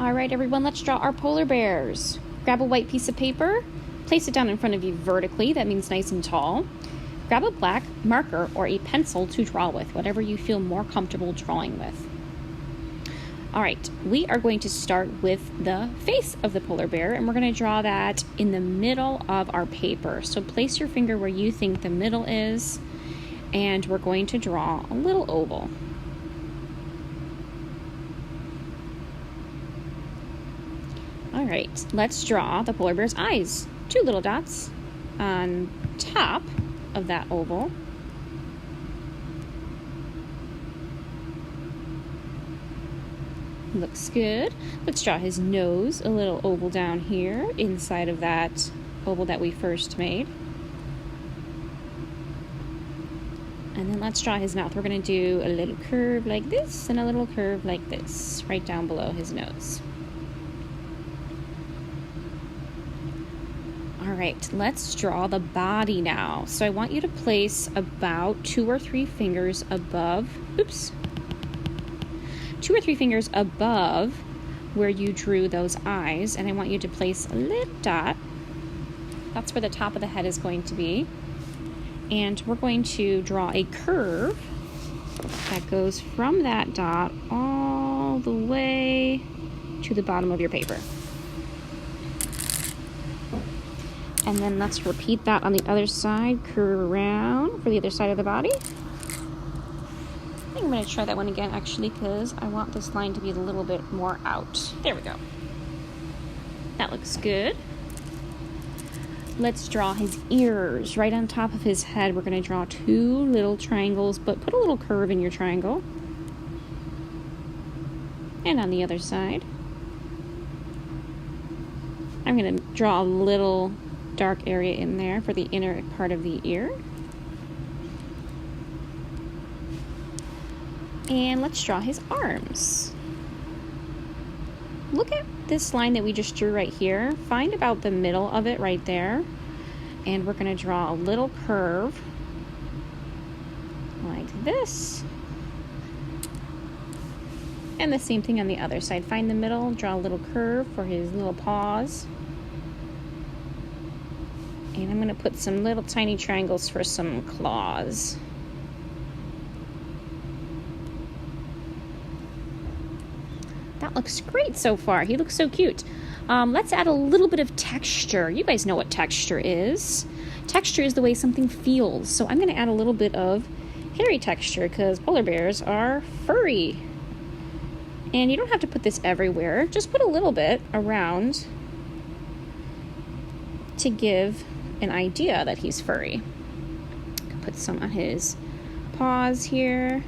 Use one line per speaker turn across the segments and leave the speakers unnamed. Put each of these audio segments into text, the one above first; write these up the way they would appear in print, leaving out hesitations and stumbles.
All right, everyone, let's draw our polar bears. Grab a white piece of paper, place it down in front of you vertically, that means nice and tall. Grab a black marker or a pencil to draw with, whatever you feel more comfortable drawing with. All right, we are going to start with the face of the polar bear, and we're going to draw that in the middle of our paper. So place your finger where you think the middle is, and we're going to draw a little oval. All right, let's draw the polar bear's eyes. 2 little dots on top of that oval. Looks good. Let's draw his nose, a little oval down here inside of that oval that we first made. And then let's draw his mouth. We're going to do a little curve like this and a little curve like this right down below his nose. All right, let's draw the body now. So I want you to place about 2 or 3 fingers above, 2 or 3 fingers above where you drew those eyes, and I want you to place a little dot. That's where the top of the head is going to be. And we're going to draw a curve that goes from that dot all the way to the bottom of your paper. And then let's repeat that on the other side, curve around for the other side of the body. I think I'm going to try that one again, actually, because I want this line to be a little bit more out. There we go. That looks good. Let's draw his ears. Right on top of his head, we're going to draw 2 little triangles, but put a little curve in your triangle. And on the other side, I'm going to draw a little dark area in there for the inner part of the ear. And let's draw his arms. Look at this line that we just drew right here. Find about the middle of it right there. And we're going to draw a little curve like this. And the same thing on the other side. Find the middle, draw a little curve for his little paws. And I'm going to put some little tiny triangles for some claws. That looks great so far. He looks so cute. Let's add a little bit of texture. You guys know what texture is. Texture is the way something feels. So I'm going to add a little bit of hairy texture because polar bears are furry. And you don't have to put this everywhere. Just put a little bit around to give an idea that he's furry. Put some on his paws here.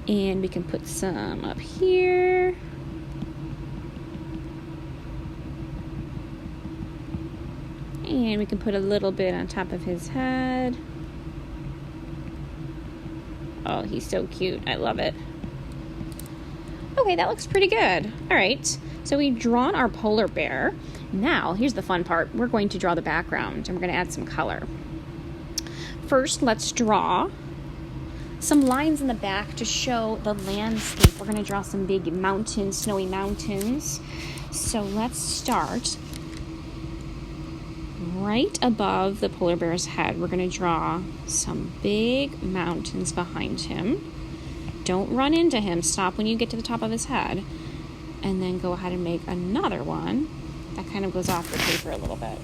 And we can put some up here. And we can put a little bit on top of his head. Oh, he's so cute. I love it. Okay, that looks pretty good. All right, so we've drawn our polar bear. Now, here's the fun part. We're going to draw the background, and we're going to add some color. First, let's draw some lines in the back to show the landscape. We're going to draw some big mountains, snowy mountains. So let's start right above the polar bear's head. We're going to draw some big mountains behind him. Don't run into him. Stop when you get to the top of his head. And then go ahead and make another one that kind of goes off the paper a little bit.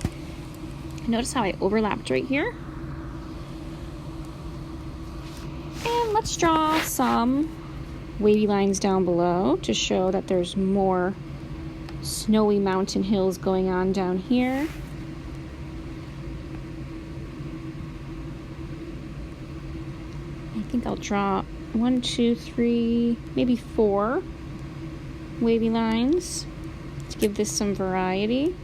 Notice how I overlapped right here? And let's draw some wavy lines down below to show that there's more snowy mountain hills going on down here. I think I'll draw 1, 2, 3, maybe 4 wavy lines to give this some variety.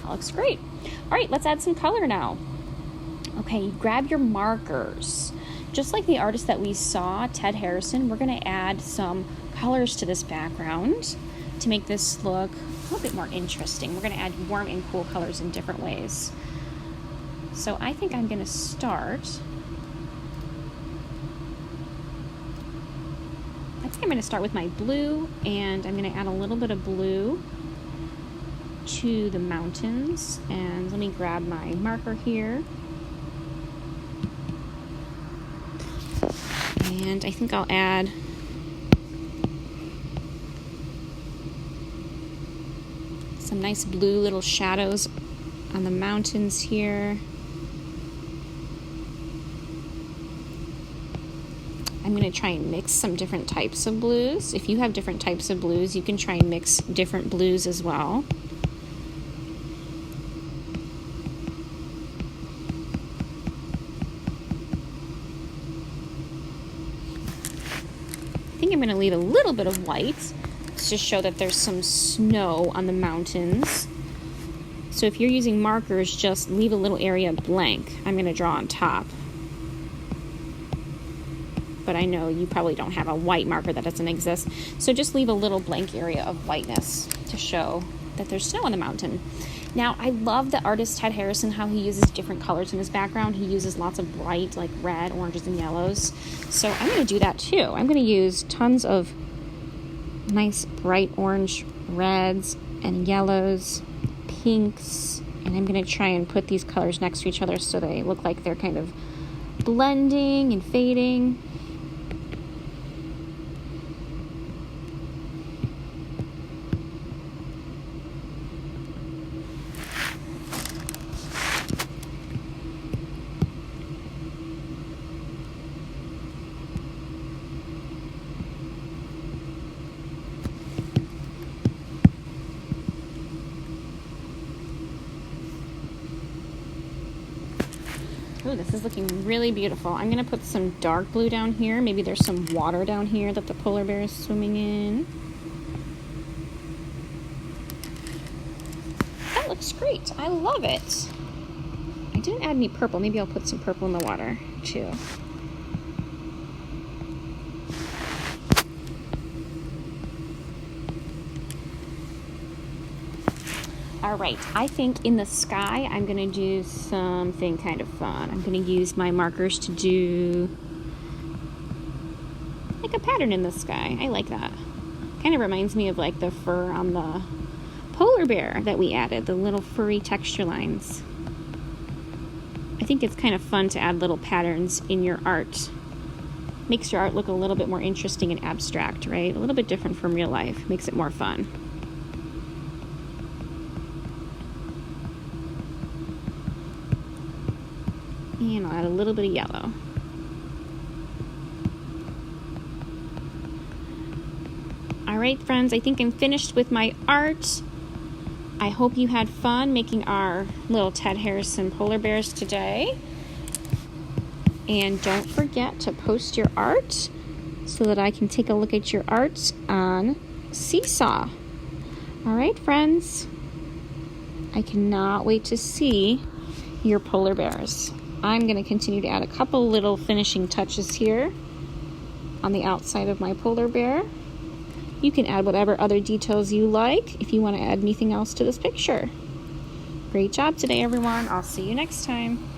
That looks great. All right, let's add some color now. Okay, grab your markers. Just like the artist that we saw, Ted Harrison, we're going to add some colors to this background to make this look a little bit more interesting. We're going to add warm and cool colors in different ways. So I think I'm going to start think I'm going to start with my blue, and I'm going to add a little bit of blue to the mountains. And let me grab my marker here. And I think I'll add some nice blue little shadows on the mountains here. I'm going to try and mix some different types of blues. If you have different types of blues, you can try and mix different blues as well. I think I'm going to leave a little bit of white to show that there's some snow on the mountains. So if you're using markers, just leave a little area blank. I'm going to draw on top. But I know you probably don't have a white marker, that doesn't exist. So just leave a little blank area of whiteness to show that there's snow on the mountain. Now, I love the artist Ted Harrison, how he uses different colors in his background. He uses lots of bright, like red, oranges, and yellows. So I'm going to do that too. I'm going to use tons of nice bright orange reds and yellows, pinks, and I'm going to try and put these colors next to each other so they look like they're kind of blending and fading. Oh, this is looking really beautiful. I'm going to put some dark blue down here. Maybe there's some water down here that the polar bear is swimming in. That looks great. I love it. I didn't add any purple. Maybe I'll put some purple in the water too. All right, I think in the sky, I'm going to do something kind of fun. I'm going to use my markers to do like a pattern in the sky. I like that. Kind of reminds me of like the fur on the polar bear that we added, the little furry texture lines. I think it's kind of fun to add little patterns in your art. Makes your art look a little bit more interesting and abstract, right? A little bit different from real life. Makes it more fun. And I'll add a little bit of yellow. All right, friends, I think I'm finished with my art. I hope you had fun making our little Ted Harrison polar bears today. And don't forget to post your art so that I can take a look at your art on Seesaw. All right, friends, I cannot wait to see your polar bears. I'm going to continue to add a couple little finishing touches here on the outside of my polar bear. You can add whatever other details you like if you want to add anything else to this picture. Great job today, everyone. I'll see you next time.